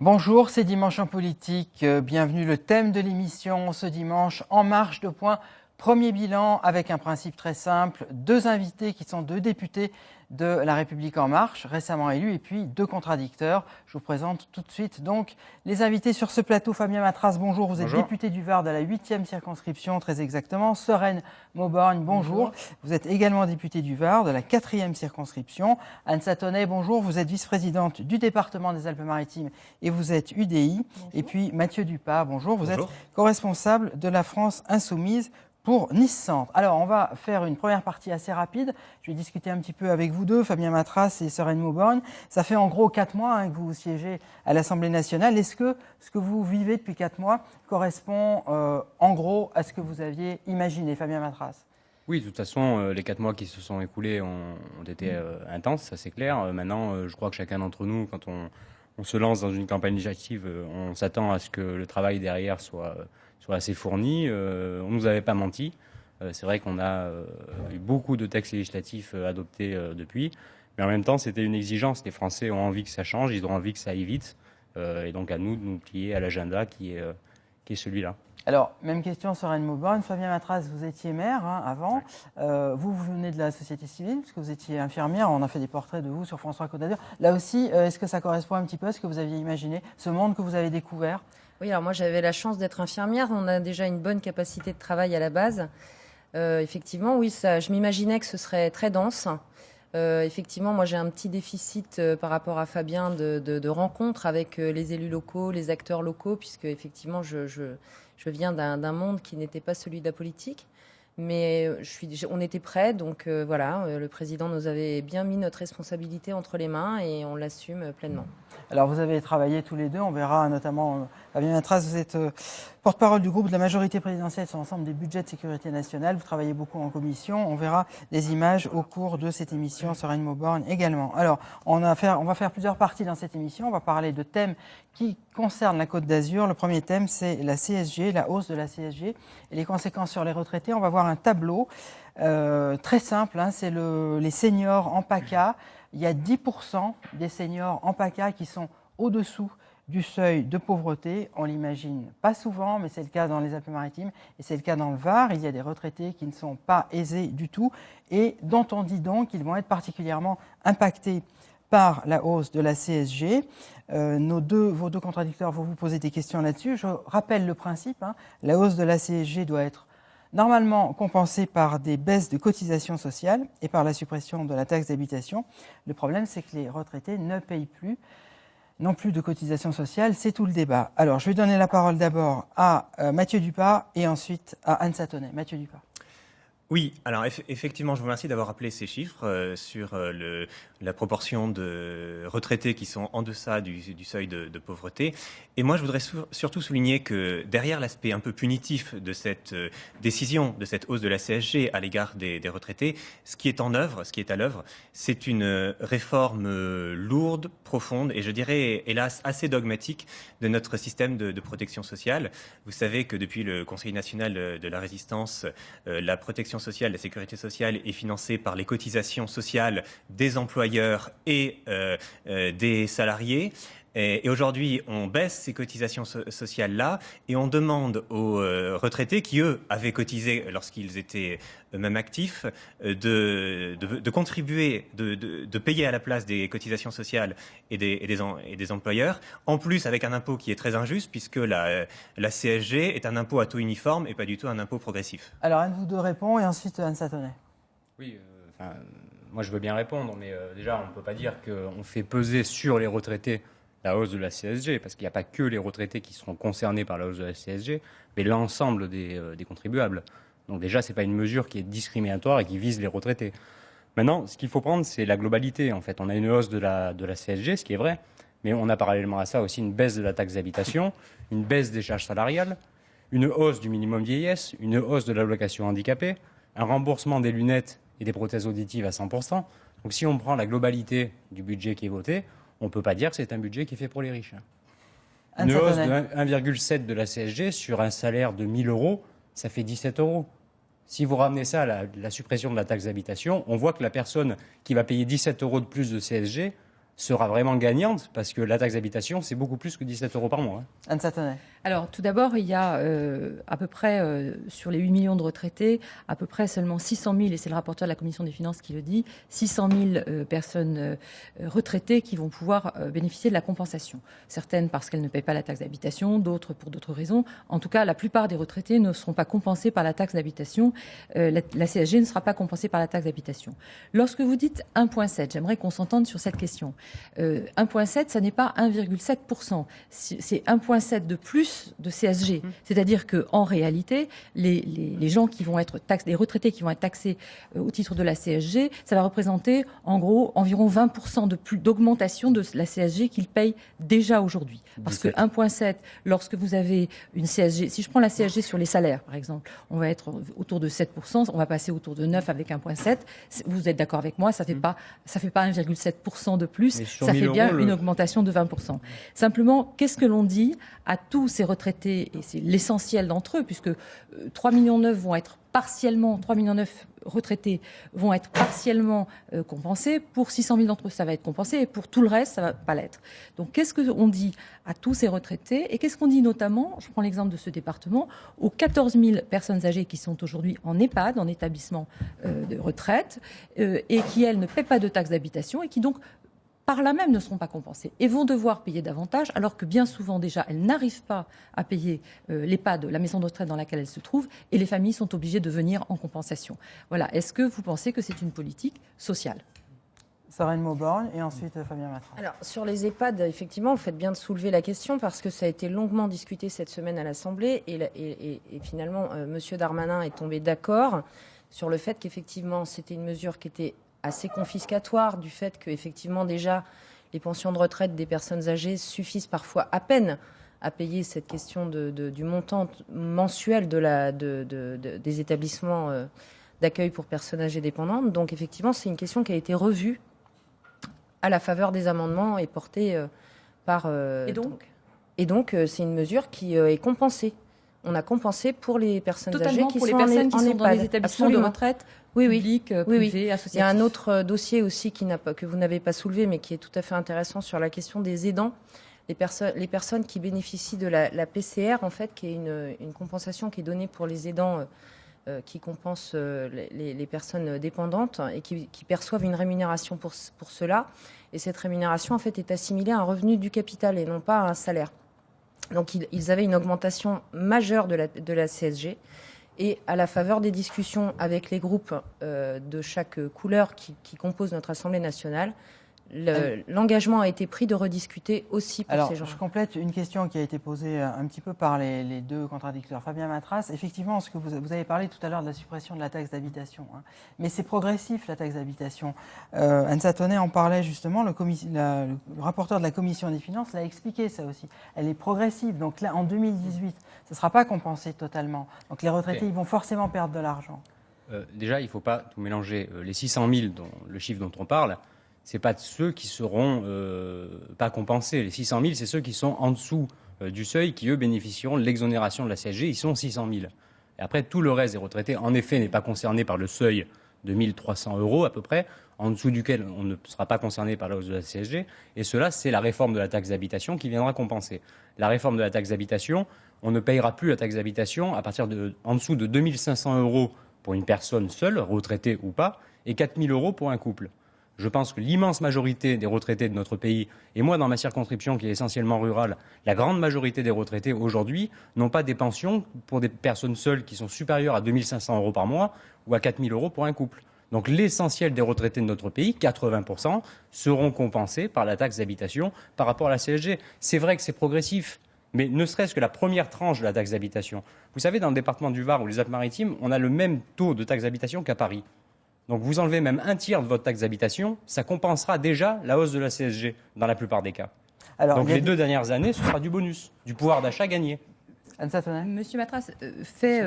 Bonjour, c'est Dimanche en politique. Bienvenue, le thème de l'émission ce dimanche, En marche de point. Premier bilan avec un principe très simple, deux invités qui sont deux députés de La République En Marche, récemment élus, et puis deux contradicteurs. Je vous présente tout de suite donc les invités sur ce plateau. Fabien Matras, bonjour, vous êtes député du Var de la 8e circonscription, très exactement. Sereine Mauborgne, bonjour. Vous êtes également député du Var de la 4e circonscription. Anne Satonnet, bonjour, vous êtes vice-présidente du département des Alpes-Maritimes et vous êtes UDI. Bonjour. Et puis Mathieu Dupas, bonjour, vous êtes co-responsable de la France Insoumise pour Nice Centre. Alors, on va faire une première partie assez rapide. Je vais discuter un petit peu avec vous deux, Fabien Matras et Sereine Mauborgne. Ça fait en gros 4 mois que vous siégez à l'Assemblée nationale. Est-ce que ce que vous vivez depuis 4 mois correspond en gros à ce que vous aviez imaginé, Fabien Matras? Oui, de toute façon, les 4 mois qui se sont écoulés ont été intenses, ça c'est clair. Maintenant, je crois que chacun d'entre nous, quand on se lance dans une campagne législative, on s'attend à ce que le travail derrière soit assez fourni. On ne nous avait pas menti. C'est vrai qu'on a eu beaucoup de textes législatifs adoptés depuis. Mais en même temps, c'était une exigence. Les Français ont envie que ça change, ils ont envie que ça aille vite. Et donc à nous de nous plier à l'agenda qui est celui-là. Alors, même question, Sereine Mauborgne. Fabien Matras, vous étiez maire avant. Vous venez de la société civile, puisque vous étiez infirmière. On a fait des portraits de vous sur François Côte d'Azur. Là aussi, est-ce que ça correspond un petit peu à ce que vous aviez imaginé, ce monde que vous avez découvert? Oui, alors moi j'avais la chance d'être infirmière. On a déjà une bonne capacité de travail à la base. Effectivement, oui, je m'imaginais que ce serait très dense. Effectivement, moi j'ai un petit déficit par rapport à Fabien de rencontres avec les élus locaux, les acteurs locaux, puisque effectivement je viens d'un monde qui n'était pas celui de la politique. Mais on était prêts, donc voilà, le président nous avait bien mis notre responsabilité entre les mains et on l'assume pleinement. Alors vous avez travaillé tous les deux, on verra notamment, Fabien Matras, vous êtes porte-parole du groupe de la majorité présidentielle sur l'ensemble des budgets de sécurité nationale, vous travaillez beaucoup en commission, on verra des images au cours de cette émission, Sereine Mauborgne également. Alors on va faire plusieurs parties dans cette émission, on va parler de thèmes qui concernent la Côte d'Azur. Le premier thème, c'est la CSG, la hausse de la CSG et les conséquences sur les retraités. On va voir un tableau très simple, c'est les seniors en PACA. Il y a 10% des seniors en PACA qui sont au-dessous du seuil de pauvreté. On l'imagine pas souvent, mais c'est le cas dans les Alpes-Maritimes et c'est le cas dans le Var. Il y a des retraités qui ne sont pas aisés du tout et dont on dit donc qu'ils vont être particulièrement impactés par la hausse de la CSG. Vos deux contradicteurs vont vous poser des questions là-dessus. Je rappelle le principe, la hausse de la CSG doit être normalement compensée par des baisses de cotisations sociales et par la suppression de la taxe d'habitation. Le problème, c'est que les retraités ne payent plus, non plus de cotisations sociales. C'est tout le débat. Alors, je vais donner la parole d'abord à Mathieu Dupas et ensuite à Anne Satonnet. Mathieu Dupas. Oui, alors effectivement, je vous remercie d'avoir rappelé ces chiffres sur la proportion de retraités qui sont en deçà du seuil de pauvreté. Et moi, je voudrais surtout souligner que derrière l'aspect un peu punitif de cette décision, de cette hausse de la CSG à l'égard des retraités, ce qui est à l'œuvre, c'est une réforme lourde, profonde et je dirais, hélas, assez dogmatique de notre système de protection sociale. Vous savez que depuis le Conseil national de la résistance, la protection sociale, la sécurité sociale est financée par les cotisations sociales des employeurs et des salariés. Et aujourd'hui, on baisse ces cotisations sociales-là et on demande aux retraités qui, eux, avaient cotisé lorsqu'ils étaient eux-mêmes actifs, de contribuer, de payer à la place des cotisations sociales et des employeurs, en plus avec un impôt qui est très injuste puisque la CSG est un impôt à taux uniforme et pas du tout un impôt progressif. Alors, Anne, vous deux répond et ensuite Anne Satonnet. Oui, moi je veux bien répondre, mais déjà on ne peut pas dire qu'on fait peser sur les retraités la hausse de la CSG, parce qu'il n'y a pas que les retraités qui seront concernés par la hausse de la CSG, mais l'ensemble des contribuables. Donc déjà, ce n'est pas une mesure qui est discriminatoire et qui vise les retraités. Maintenant, ce qu'il faut prendre, c'est la globalité. En fait, on a une hausse de la CSG, ce qui est vrai, mais on a parallèlement à ça aussi une baisse de la taxe d'habitation, une baisse des charges salariales, une hausse du minimum vieillesse, une hausse de l'allocation handicapée, un remboursement des lunettes et des prothèses auditives à 100%. Donc si on prend la globalité du budget qui est voté, on ne peut pas dire que c'est un budget qui est fait pour les riches. Une hausse de 1,7 de la CSG sur un salaire de 1 000 euros, ça fait 17 euros. Si vous ramenez ça à la suppression de la taxe d'habitation, on voit que la personne qui va payer 17 euros de plus de CSG sera vraiment gagnante, parce que la taxe d'habitation, c'est beaucoup plus que 17 € par mois. Anne Satonnet. Alors, tout d'abord, il y a à peu près, sur les 8 millions de retraités, à peu près seulement 600 000, et c'est le rapporteur de la Commission des finances qui le dit, 600 000 personnes retraitées qui vont pouvoir bénéficier de la compensation. Certaines parce qu'elles ne payent pas la taxe d'habitation, d'autres pour d'autres raisons. En tout cas, la plupart des retraités ne seront pas compensés par la taxe d'habitation. La CSG ne sera pas compensée par la taxe d'habitation. Lorsque vous dites 1,7, j'aimerais qu'on s'entende sur cette question. 1,7, ça n'est pas 1,7%. C'est 1,7 de plus de CSG. C'est-à-dire qu'en réalité, les gens qui vont être taxés, les retraités qui vont être taxés au titre de la CSG, ça va représenter en gros environ 20% de plus d'augmentation de la CSG qu'ils payent déjà aujourd'hui. Parce que 1,7, lorsque vous avez une CSG, si je prends la CSG sur les salaires, par exemple, on va être autour de 7%, on va passer autour de 9 avec 1,7. Vous êtes d'accord avec moi, ça fait pas 1,7% de plus, ça fait bien une augmentation de 20%. Simplement, qu'est-ce que l'on dit à tous ces retraités, et c'est l'essentiel d'entre eux, puisque 3,9 millions vont être partiellement, 3,9 millions retraités vont être partiellement compensés. Pour 600 000 d'entre eux, ça va être compensé, et pour tout le reste, ça va pas l'être. Donc, qu'est-ce qu'on dit à tous ces retraités, et qu'est-ce qu'on dit notamment, je prends l'exemple de ce département, aux 14 000 personnes âgées qui sont aujourd'hui en EHPAD, en établissement de retraite, et qui, elles, ne paient pas de taxe d'habitation, et qui donc par là même ne seront pas compensées et vont devoir payer davantage, alors que bien souvent déjà elles n'arrivent pas à payer l'EHPAD, la maison de retraite dans laquelle elles se trouvent, et les familles sont obligées de venir en compensation. Voilà. Est-ce que vous pensez que c'est une politique sociale ? Sérène Mauborgne et ensuite Fabien Matras. Alors, sur les EHPAD, effectivement, vous faites bien de soulever la question parce que ça a été longuement discuté cette semaine à l'Assemblée et finalement, M. Darmanin est tombé d'accord sur le fait qu'effectivement, c'était une mesure qui était assez confiscatoire du fait que, effectivement, déjà, les pensions de retraite des personnes âgées suffisent parfois à peine à payer cette question du montant mensuel des établissements d'accueil pour personnes âgées dépendantes. Donc, effectivement, c'est une question qui a été revue à la faveur des amendements et portée par... Et donc, c'est une mesure qui est compensée. On a compensé pour les personnes âgées qui pour sont les personnes qui en sont EHPAD. dans les établissements de retraite publics, privés, associatifs. Il y a un autre dossier aussi que vous n'avez pas soulevé, mais qui est tout à fait intéressant sur la question des aidants. Les personnes qui bénéficient de la PCR, en fait, qui est une compensation qui est donnée pour les aidants qui compensent les personnes dépendantes et qui perçoivent une rémunération pour cela. Et cette rémunération, en fait, est assimilée à un revenu du capital et non pas à un salaire. Donc, ils avaient une augmentation majeure de la CSG. Et à la faveur des discussions avec les groupes de chaque couleur qui composent notre Assemblée nationale, l'engagement a été pris de rediscuter aussi pour ces gens. Je complète une question qui a été posée un petit peu par les deux contradicteurs. Fabien Matras, effectivement, ce que vous avez parlé tout à l'heure de la suppression de la taxe d'habitation, hein, mais c'est progressif la taxe d'habitation. Anne Satonnet en parlait justement, le rapporteur de la Commission des finances l'a expliqué ça aussi. Elle est progressive, donc là en 2018, ce ne sera pas compensé totalement. Donc les retraités, ils vont forcément perdre de l'argent. Déjà, il ne faut pas tout mélanger. Les 600 000, le chiffre dont on parle, ce n'est pas ceux qui seront pas compensés. Les 600 000, c'est ceux qui sont en dessous du seuil, qui, eux, bénéficieront de l'exonération de la CSG. Ils sont 600 000. Et après, tout le reste des retraités, en effet, n'est pas concerné par le seuil de 1 300 € à peu près, en dessous duquel on ne sera pas concerné par la hausse de la CSG. Et cela, c'est la réforme de la taxe d'habitation qui viendra compenser. La réforme de la taxe d'habitation, on ne payera plus la taxe d'habitation à partir en dessous de 2 500 € pour une personne seule, retraitée ou pas, et 4 000 € pour un couple. Je pense que l'immense majorité des retraités de notre pays, et moi dans ma circonscription qui est essentiellement rurale, la grande majorité des retraités aujourd'hui n'ont pas des pensions pour des personnes seules qui sont supérieures à 2 500 € par mois ou à 4 000 € pour un couple. Donc l'essentiel des retraités de notre pays, 80%, seront compensés par la taxe d'habitation par rapport à la CSG. C'est vrai que c'est progressif, mais ne serait-ce que la première tranche de la taxe d'habitation. Vous savez, dans le département du Var ou les Alpes-Maritimes, on a le même taux de taxe d'habitation qu'à Paris. Donc vous enlevez même un tiers de votre taxe d'habitation, ça compensera déjà la hausse de la CSG dans la plupart des cas. Donc les 2 dernières années, ce sera du bonus, du pouvoir d'achat gagné. Anne Satonnet. Monsieur Matras fait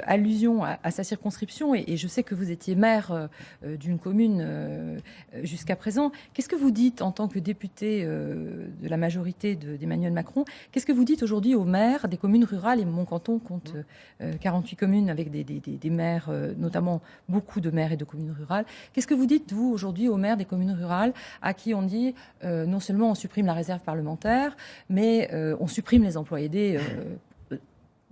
allusion à sa circonscription et je sais que vous étiez maire d'une commune jusqu'à présent. Qu'est-ce que vous dites en tant que député de la majorité d'Emmanuel Macron? Qu'est-ce que vous dites aujourd'hui aux maires des communes rurales? Et mon canton compte 48 communes avec des maires, notamment beaucoup de maires et de communes rurales. Qu'est-ce que vous dites, vous, aujourd'hui, aux maires des communes rurales à qui on dit non seulement on supprime la réserve parlementaire, mais on supprime les emplois aidés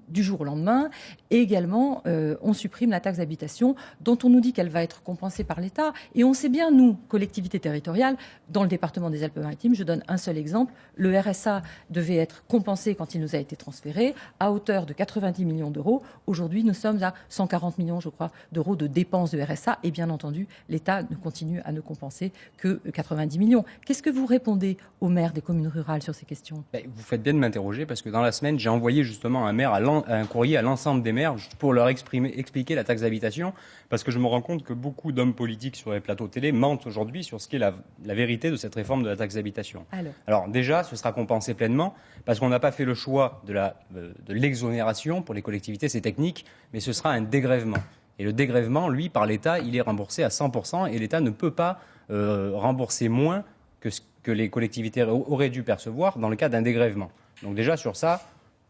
du jour au lendemain, et également on supprime la taxe d'habitation dont on nous dit qu'elle va être compensée par l'État, et on sait bien, nous, collectivités territoriales, dans le département des Alpes-Maritimes, je donne un seul exemple, le RSA devait être compensé quand il nous a été transféré à hauteur de 90 millions d'euros. Aujourd'hui, nous sommes à 140 millions, je crois, d'euros de dépenses de RSA, et bien entendu, l'État continue à ne compenser que 90 millions. Qu'est-ce que vous répondez aux maires des communes rurales sur ces questions? Vous faites bien de m'interroger parce que dans la semaine, j'ai envoyé justement un courrier à l'ensemble des maires pour leur expliquer la taxe d'habitation, parce que je me rends compte que beaucoup d'hommes politiques sur les plateaux télé mentent aujourd'hui sur ce qu'est la vérité de cette réforme de la taxe d'habitation. Alors déjà, ce sera compensé pleinement, parce qu'on n'a pas fait le choix de l'exonération pour les collectivités, c'est technique, mais ce sera un dégrèvement. Et le dégrèvement, lui, par l'État, il est remboursé à 100%, et l'État ne peut pas rembourser moins que ce que les collectivités auraient dû percevoir dans le cas d'un dégrèvement. Donc déjà, sur ça,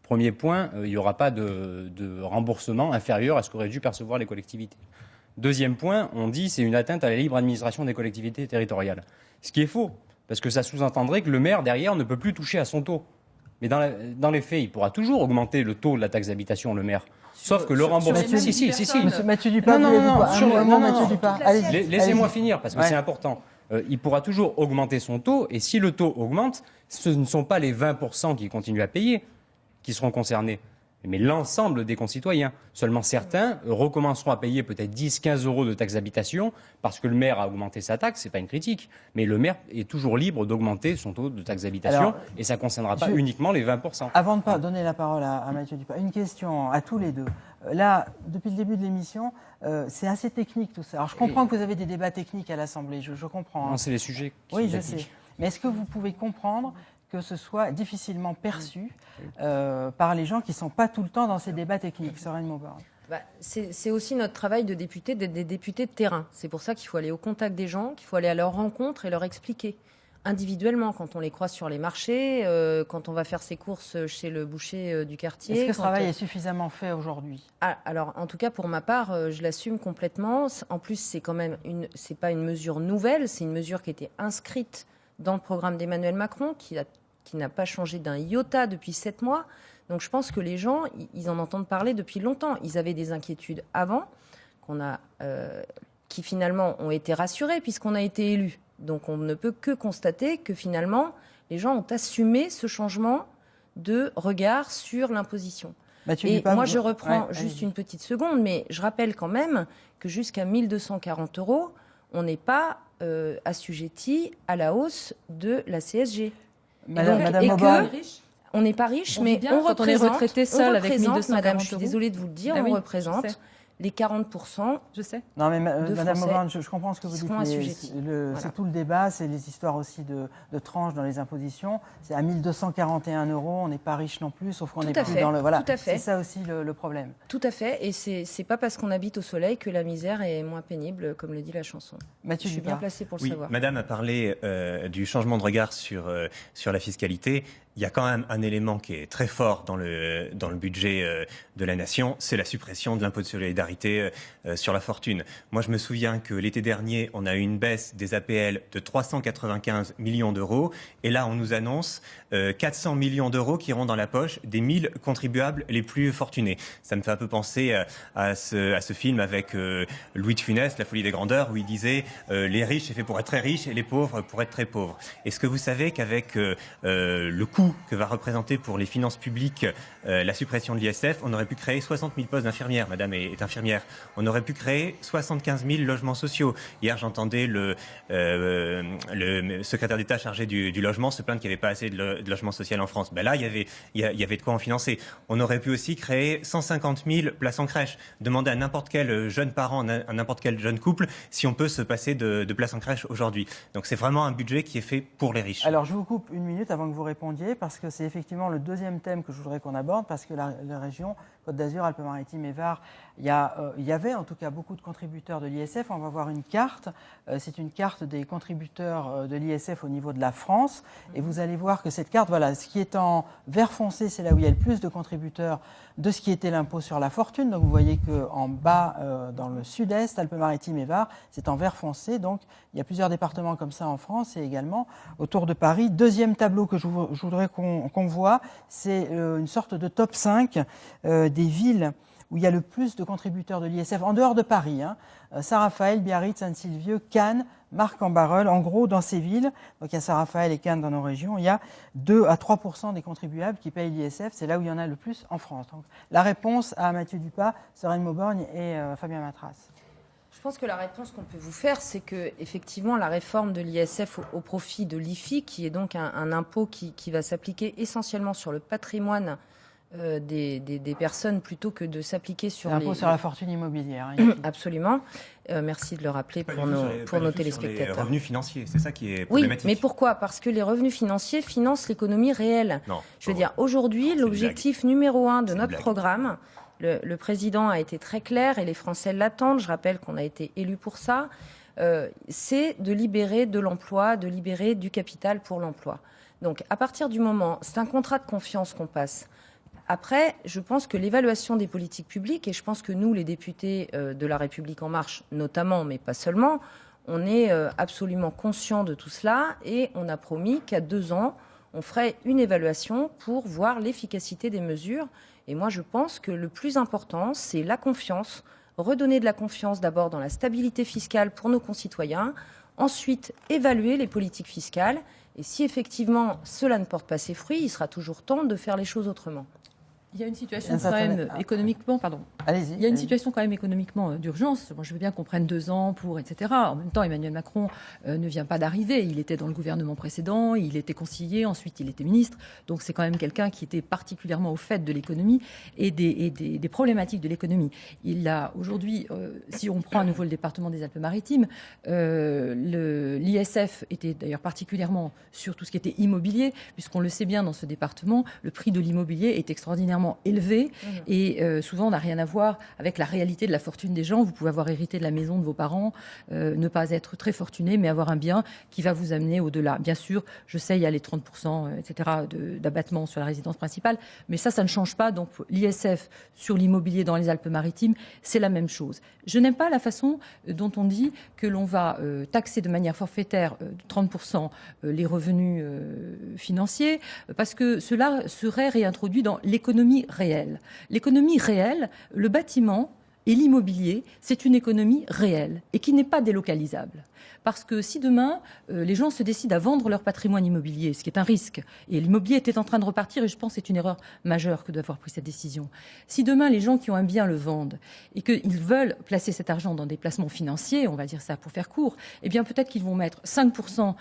premier point, il n'y aura pas de remboursement inférieur à ce qu'auraient dû percevoir les collectivités. Deuxième point, on dit c'est une atteinte à la libre administration des collectivités territoriales. Ce qui est faux, parce que ça sous-entendrait que le maire, derrière, ne peut plus toucher à son taux. Mais dans les faits, il pourra toujours augmenter le taux de la taxe d'habitation, le maire. Sauf que le remboursement... Si. Monsieur Mathieu Dupin, Laissez-moi finir, parce que c'est important. Il pourra toujours augmenter son taux, et si le taux augmente, ce ne sont pas les 20% qui continuent à payer qui seront concernés, mais l'ensemble des concitoyens. Seulement certains recommenceront à payer peut-être 10, 15 euros de taxe d'habitation parce que le maire a augmenté sa taxe, c'est pas une critique, mais le maire est toujours libre d'augmenter son taux de taxe d'habitation et ça ne concernera pas uniquement les 20%. Avant de donner la parole à Mathieu Dupin, une question à tous les deux. Là, depuis le début de l'émission, c'est assez technique tout ça. Alors je comprends que vous avez des débats techniques à l'Assemblée, je comprends. Non, c'est les sujets qui sont techniques. Je sais. Mais est-ce que vous pouvez comprendre que ce soit difficilement perçu par les gens qui ne sont pas tout le temps dans ces débats techniques? Séverine Mauborgne. C'est aussi notre travail de député d'être des députés de terrain. C'est pour ça qu'il faut aller au contact des gens, qu'il faut aller à leur rencontre et leur expliquer individuellement quand on les croise sur les marchés, quand on va faire ses courses chez le boucher du quartier. Est-ce que ce travail est suffisamment fait aujourd'hui? Alors, en tout cas, pour ma part, je l'assume complètement. En plus, c'est quand même c'est pas une mesure nouvelle, c'est une mesure qui était inscrite dans le programme d'Emmanuel Macron, qui n'a pas changé d'un iota depuis 7 mois. Donc je pense que les gens, ils en entendent parler depuis longtemps. Ils avaient des inquiétudes avant, qui finalement ont été rassurées puisqu'on a été élus. Donc on ne peut que constater que finalement, les gens ont assumé ce changement de regard sur l'imposition. Et moi, je reprends juste une petite seconde, mais je rappelle quand même que jusqu'à 1 240 €, on n'est pas assujetti à la hausse de la CSG. Madame Mauborgne. On n'est pas riche, mais on représente, retraité seul avec 1 240 madame, je suis désolée de vous le dire, on représente les 40%. Je sais. Non, mais Madame Mauborgne, je comprends ce que vous dites. Voilà. C'est tout le débat, c'est les histoires aussi de tranches dans les impositions. C'est à 1 241 €, on n'est pas riche non plus, sauf qu'on n'est plus dans le... Voilà, c'est ça aussi le problème. Tout à fait, et c'est pas parce qu'on habite au soleil que la misère est moins pénible, comme le dit la chanson. Mathieu, je suis bien placée pour le savoir. Madame a parlé du changement de regard sur la fiscalité. Il y a quand même un élément qui est très fort dans le budget de la nation, c'est la suppression de l'impôt de solidarité sur la fortune. Moi, je me souviens que l'été dernier, on a eu une baisse des APL de 395 millions d'euros. Et là, on nous annonce 400 millions d'euros qui iront dans la poche des 1000 contribuables les plus fortunés. Ça me fait un peu penser à ce film avec Louis de Funès, La folie des grandeurs, où il disait les riches, c'est fait pour être très riches et les pauvres pour être très pauvres. Est-ce que vous savez qu'avec le coût que va représenter pour les finances publiques la suppression de l'ISF, on aurait pu créer 60 000 postes d'infirmières. Madame est infirmière. On aurait pu créer 75 000 logements sociaux. Hier, j'entendais le secrétaire d'État chargé du logement se plaindre qu'il n'y avait pas assez de logements sociaux en France. Ben là, il y avait de quoi en financer. On aurait pu aussi créer 150 000 places en crèche. Demander à n'importe quel jeune parent, à n'importe quel jeune couple, si on peut se passer de places en crèche aujourd'hui. Donc c'est vraiment un budget qui est fait pour les riches. Alors je vous coupe une minute avant que vous répondiez, parce que c'est effectivement le deuxième thème que je voudrais qu'on aborde, parce que la région Côte d'Azur, Alpes-Maritimes et Var, il y avait en tout cas beaucoup de contributeurs de l'ISF. On va voir une carte, c'est une carte des contributeurs de l'ISF au niveau de la France, et vous allez voir que cette carte, voilà, ce qui est en vert foncé, c'est là où il y a le plus de contributeurs de ce qui était l'impôt sur la fortune. Donc vous voyez qu'en bas, dans le sud-est, Alpes-Maritimes et Var, c'est en vert foncé. Donc il y a plusieurs départements comme ça en France et également autour de Paris. Deuxième tableau que je voudrais qu'on voit, c'est une sorte de top 5 des villes où il y a le plus de contributeurs de l'ISF, en dehors de Paris, Saint-Raphaël, Biarritz, Sainte-Sylvieux, Cannes, Marc-en-Barœul. En gros, dans ces villes, donc il y a Saint-Raphaël et Cannes dans nos régions, il y a 2 à 3% des contribuables qui payent l'ISF. C'est là où il y en a le plus en France. Donc, la réponse à Mathieu Dupas, Sereine Mauborgne et Fabien Matras. Je pense que la réponse qu'on peut vous faire, c'est que effectivement la réforme de l'ISF au profit de l'IFI, qui est donc un impôt qui va s'appliquer essentiellement sur le patrimoine des personnes plutôt que de s'appliquer sur l'impôt sur la fortune immobilière. Absolument. Merci de le rappeler pour nos téléspectateurs. Sur les revenus financiers, c'est ça qui est problématique. Oui, mais pourquoi ? Parce que les revenus financiers financent l'économie réelle. Non, je veux dire, aujourd'hui, l'objectif numéro 1 de notre programme, le président a été très clair et les Français l'attendent. Je rappelle qu'on a été élus pour ça. C'est de libérer de l'emploi, de libérer du capital pour l'emploi. Donc, à partir du moment, c'est un contrat de confiance qu'on passe. Après, je pense que l'évaluation des politiques publiques, et je pense que nous, les députés de La République En Marche, notamment, mais pas seulement, on est absolument conscients de tout cela et on a promis qu'à 2 ans, on ferait une évaluation pour voir l'efficacité des mesures. Et moi, je pense que le plus important, c'est la confiance, redonner de la confiance d'abord dans la stabilité fiscale pour nos concitoyens, ensuite évaluer les politiques fiscales. Et si effectivement cela ne porte pas ses fruits, il sera toujours temps de faire les choses autrement. Il y a une situation quand même économiquement, Allez-y. Il y a une situation quand même économiquement d'urgence. Moi, je veux bien qu'on prenne 2 ans pour, etc. En même temps, Emmanuel Macron ne vient pas d'arriver. Il était dans le gouvernement précédent, il était conseiller, ensuite il était ministre. Donc c'est quand même quelqu'un qui était particulièrement au fait de l'économie et des problématiques de l'économie. Il a aujourd'hui, si on prend à nouveau le département des Alpes-Maritimes, l'ISF était d'ailleurs particulièrement sur tout ce qui était immobilier, puisqu'on le sait bien dans ce département, le prix de l'immobilier est extraordinairement élevé et souvent on n'a rien à voir avec la réalité de la fortune des gens. Vous pouvez avoir hérité de la maison de vos parents, ne pas être très fortuné, mais avoir un bien qui va vous amener au-delà. Bien sûr, je sais, il y a les 30%, etc., d'abattement sur la résidence principale, mais ça ne change pas. Donc l'ISF sur l'immobilier dans les Alpes-Maritimes, c'est la même chose. Je n'aime pas la façon dont on dit que l'on va taxer de manière forfaitaire de 30% les revenus financiers, parce que cela serait réintroduit dans l'économie réelle. L'économie réelle, le bâtiment et l'immobilier, c'est une économie réelle et qui n'est pas délocalisable. Parce que si demain, les gens se décident à vendre leur patrimoine immobilier, ce qui est un risque, et l'immobilier était en train de repartir, et je pense que c'est une erreur majeure que d'avoir pris cette décision. Si demain, les gens qui ont un bien le vendent et qu'ils veulent placer cet argent dans des placements financiers, on va dire ça pour faire court, eh bien peut-être qu'ils vont mettre 5%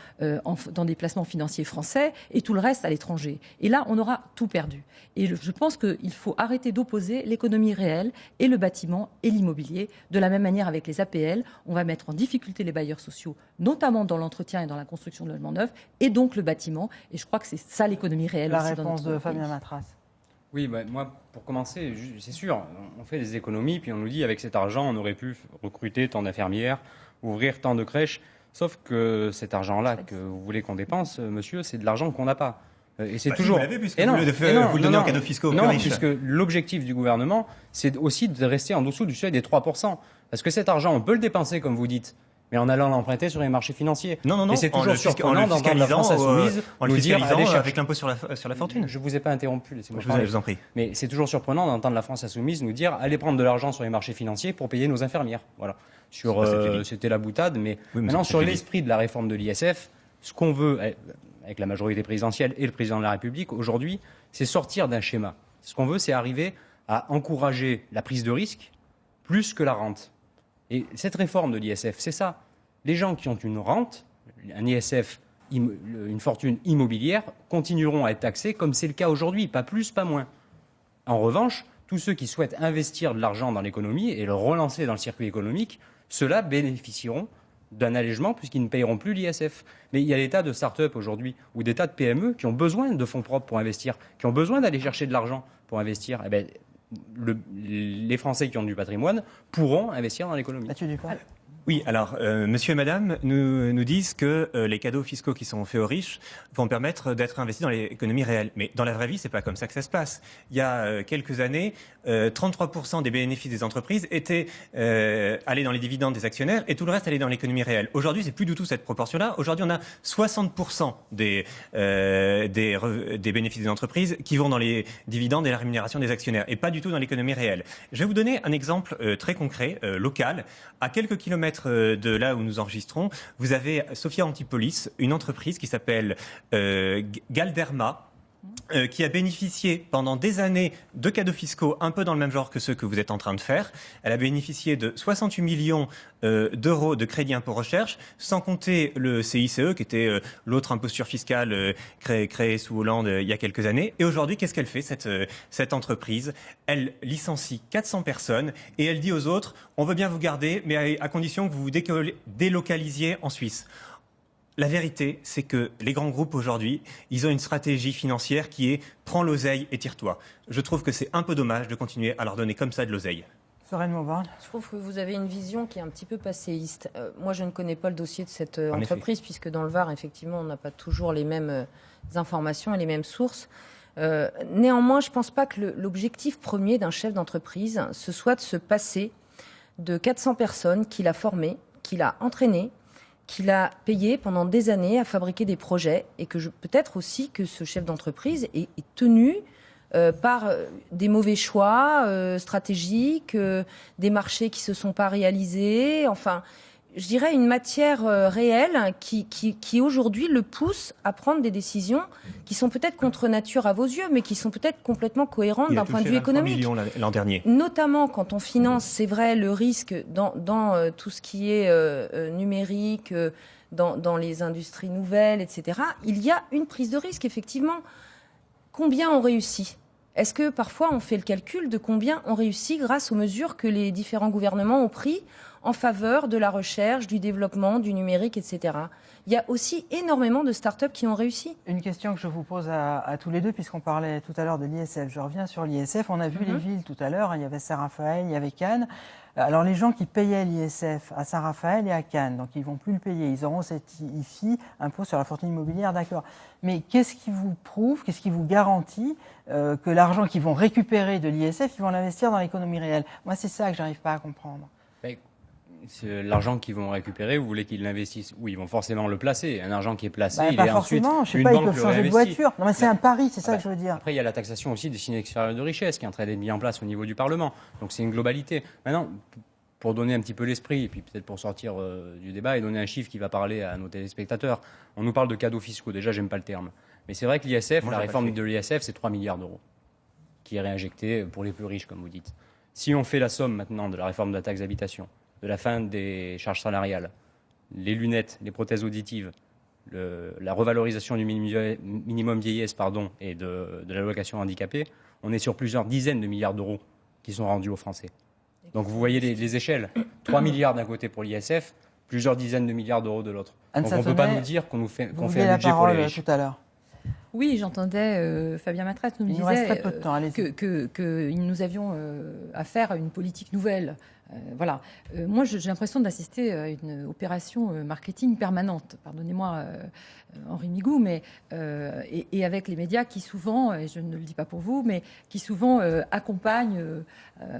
dans des placements financiers français et tout le reste à l'étranger. Et là, on aura tout perdu. Et je pense qu'il faut arrêter d'opposer l'économie réelle et le bâtiment et l'immobilier. De la même manière avec les APL, on va mettre en difficulté les bailleurs sociaux, notamment dans l'entretien et dans la construction de logements neufs, et donc le bâtiment. Et je crois que c'est ça l'économie réelle. La aussi réponse dans notre de Fabien pays. Matras. Oui, moi, pour commencer, c'est sûr, on fait des économies, puis on nous dit avec cet argent, on aurait pu recruter tant d'infirmières, ouvrir tant de crèches. Sauf que cet argent-là que vous voulez qu'on dépense, monsieur, c'est de l'argent qu'on n'a pas. Et c'est toujours. Vous l'avez, puisque vous le donnez en cadeaux fiscaux aux plus riches. Puisque l'objectif du gouvernement, c'est aussi de rester en dessous du seuil des 3%. Parce que cet argent, on peut le dépenser, comme vous dites, mais en allant l'emprunter sur les marchés financiers. Non. Et c'est toujours surprenant d'entendre la France insoumise nous dire allez chercher. Avec l'impôt sur la fortune. Je vous ai pas interrompu, laissez-moi Je parler. vous en prie. Mais c'est toujours surprenant d'entendre la France insoumise nous dire allez prendre de l'argent sur les marchés financiers pour payer nos infirmières. Voilà. C'était la boutade, mais maintenant sur l'esprit de la réforme de l'ISF, ce qu'on veut avec la majorité présidentielle et le président de la République aujourd'hui, c'est sortir d'un schéma. Ce qu'on veut, c'est arriver à encourager la prise de risque plus que la rente. Et cette réforme de l'ISF, c'est ça. Les gens qui ont une rente, un ISF, une fortune immobilière, continueront à être taxés comme c'est le cas aujourd'hui, pas plus, pas moins. En revanche, tous ceux qui souhaitent investir de l'argent dans l'économie et le relancer dans le circuit économique, ceux-là bénéficieront d'un allègement puisqu'ils ne payeront plus l'ISF. Mais il y a des tas de start-up aujourd'hui ou des tas de PME qui ont besoin de fonds propres pour investir, qui ont besoin d'aller chercher de l'argent pour investir. Eh ben, les Français qui ont du patrimoine pourront investir dans l'économie. Mathieu Dupont. Oui, alors, monsieur et madame nous disent que les cadeaux fiscaux qui sont faits aux riches vont permettre d'être investis dans l'économie réelle. Mais dans la vraie vie, c'est pas comme ça que ça se passe. Il y a quelques années, 33% des bénéfices des entreprises étaient allés dans les dividendes des actionnaires et tout le reste allait dans l'économie réelle. Aujourd'hui, c'est plus du tout cette proportion-là. Aujourd'hui, on a 60% des bénéfices des entreprises qui vont dans les dividendes et la rémunération des actionnaires et pas du tout dans l'économie réelle. Je vais vous donner un exemple très concret, local. À quelques kilomètres de là où nous enregistrons, vous avez Sophia Antipolis, une entreprise qui s'appelle Galderma, qui a bénéficié pendant des années de cadeaux fiscaux un peu dans le même genre que ceux que vous êtes en train de faire. Elle a bénéficié de 68 millions d'euros de crédit impôt recherche, sans compter le CICE, qui était l'autre imposture fiscale créée sous Hollande il y a quelques années. Et aujourd'hui, qu'est-ce qu'elle fait, cette entreprise? Elle licencie 400 personnes et elle dit aux autres, on veut bien vous garder, mais à condition que vous vous délocalisiez en Suisse. La vérité, c'est que les grands groupes aujourd'hui, ils ont une stratégie financière qui est « prends l'oseille et tire-toi ». Je trouve que c'est un peu dommage de continuer à leur donner comme ça de l'oseille. Sorène Mauborgne. Je trouve que vous avez une vision qui est un petit peu passéiste. Moi, je ne connais pas le dossier de cette entreprise, puisque dans le Var, effectivement, on n'a pas toujours les mêmes informations et les mêmes sources. Néanmoins, je ne pense pas que l'objectif premier d'un chef d'entreprise, ce soit de se passer de 400 personnes qu'il a formées, qu'il a entraînées, qu'il a payé pendant des années à fabriquer des projets et que peut-être aussi que ce chef d'entreprise est tenu par des mauvais choix stratégiques, des marchés qui se sont pas réalisés, enfin, je dirais une matière réelle qui aujourd'hui le pousse à prendre des décisions qui sont peut-être contre nature à vos yeux, mais qui sont peut-être complètement cohérentes d'un point de vue économique. Il a touché 23 millions l'an dernier. Notamment quand on finance, c'est vrai, le risque dans tout ce qui est numérique, dans les industries nouvelles, etc. Il y a une prise de risque, effectivement. Combien on réussit ? Est-ce que parfois on fait le calcul de combien on réussit grâce aux mesures que les différents gouvernements ont prises en faveur de la recherche, du développement, du numérique, etc. Il y a aussi énormément de start-up qui ont réussi. Une question que je vous pose à tous les deux, puisqu'on parlait tout à l'heure de l'ISF. Je reviens sur l'ISF. On a vu les villes tout à l'heure. Il y avait Saint-Raphaël, il y avait Cannes. Alors les gens qui payaient l'ISF à Saint-Raphaël et à Cannes, donc ils ne vont plus le payer. Ils auront cet IFI, impôt sur la fortune immobilière, d'accord. Mais qu'est-ce qui vous prouve, qu'est-ce qui vous garantit que l'argent qu'ils vont récupérer de l'ISF, ils vont l'investir dans l'économie réelle? Moi, c'est ça que je n'arrive pas à comprendre. L'argent qu'ils vont récupérer, vous voulez qu'ils l'investissent? Oui, ils vont forcément le placer. Un argent qui est placé, il pas est ensuite forcément. Je sais une pas, ils banque peuvent le changer de réinvestit. voiture. Non, mais c'est un pari, c'est ça que je veux dire. Après, il y a la taxation aussi des signes extérieurs de richesse qui est en train d'être mis en place au niveau du Parlement. Donc c'est une globalité. Maintenant, pour donner un petit peu l'esprit, et puis peut-être pour sortir du débat et donner un chiffre qui va parler à nos téléspectateurs, on nous parle de cadeaux fiscaux. Déjà, j'aime pas le terme. Mais c'est vrai que l'ISF, la réforme de l'ISF, c'est 3 milliards d'euros qui est réinjecté pour les plus riches, comme vous dites. Si on fait la somme maintenant de la réforme de la taxe d'habitation, de la fin des charges salariales, les lunettes, les prothèses auditives, la revalorisation du minimum vieillesse et de l'allocation handicapée, on est sur plusieurs dizaines de milliards d'euros qui sont rendus aux Français. Donc vous voyez les échelles. 3 milliards d'un côté pour l'ISF, plusieurs dizaines de milliards d'euros de l'autre. Donc on ne peut pas nous dire qu'on fait un budget pour les riches. Tout à l'heure. Oui, j'entendais Fabien Matras nous Il nous reste disait très peu de temps, allez-y. que nous avions affaire à une politique nouvelle. Voilà. Moi, j'ai l'impression d'assister à une opération marketing permanente. Pardonnez-moi, Henri Migou, mais et avec les médias qui souvent, et je ne le dis pas pour vous, mais qui souvent accompagnent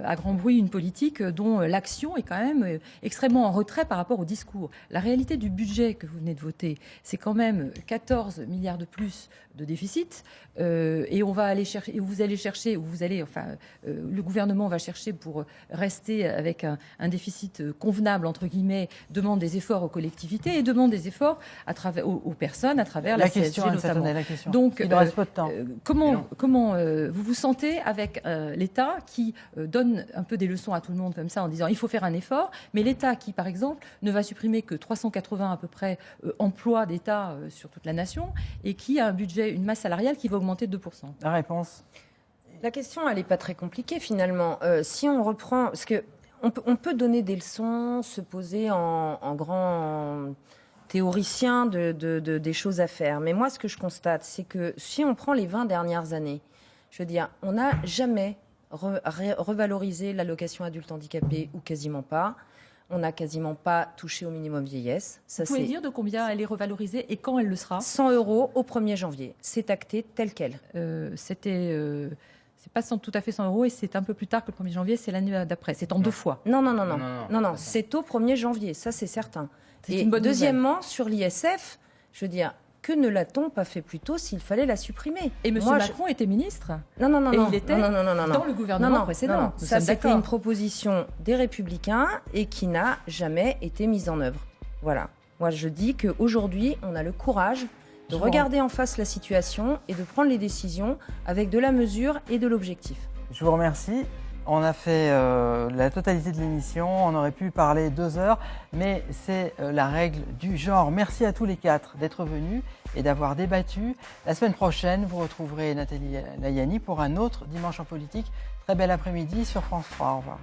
à grand bruit une politique dont l'action est quand même extrêmement en retrait par rapport au discours. La réalité du budget que vous venez de voter, c'est quand même 14 milliards de plus de déficit, et on va aller chercher, et vous allez chercher, le gouvernement va chercher pour rester avec un déficit convenable entre guillemets, demande des efforts aux collectivités et demande des efforts à travers aux personnes à travers la CSG notamment. Donc, il ne reste pas de temps. Comment vous vous sentez avec l'État qui donne un peu des leçons à tout le monde comme ça en disant il faut faire un effort, mais l'État qui par exemple ne va supprimer que 380 à peu près emplois d'État sur toute la nation et qui a un budget, une masse salariale qui va augmenter de 2%. La réponse? La question, elle n'est pas très compliquée finalement. Si on reprend, parce que on peut donner des leçons, se poser en grand théoricien des choses à faire. Mais moi, ce que je constate, c'est que si on prend les 20 dernières années, je veux dire, on n'a jamais revalorisé l'allocation adulte handicapé, ou quasiment pas. On n'a quasiment pas touché au minimum vieillesse. Ça, Vous pouvez dire de combien elle est revalorisée et quand elle le sera? 100 € au 1er janvier. C'est acté tel quel. C'est pas tout à fait 100 € et c'est un peu plus tard que le 1er janvier, c'est l'année d'après. C'est en 2 fois. Non, c'est au 1er janvier, ça c'est certain. C'est Et une bonne deuxièmement, sur l'ISF, je veux dire, que ne l'a-t-on pas fait plus tôt s'il fallait la supprimer? Et M. Macron était ministre. Non. Et il était dans le gouvernement précédent. Non. Ça, c'était une proposition des Républicains et qui n'a jamais été mise en œuvre. Voilà. Moi, je dis qu'aujourd'hui, on a le courage de regarder en face la situation et de prendre les décisions avec de la mesure et de l'objectif. Je vous remercie. On a fait la totalité de l'émission, on aurait pu parler 2 heures, mais c'est la règle du genre. Merci à tous les 4 d'être venus et d'avoir débattu. La semaine prochaine, vous retrouverez Nathalie Layani pour un autre Dimanche en politique. Très bel après-midi sur France 3. Au revoir.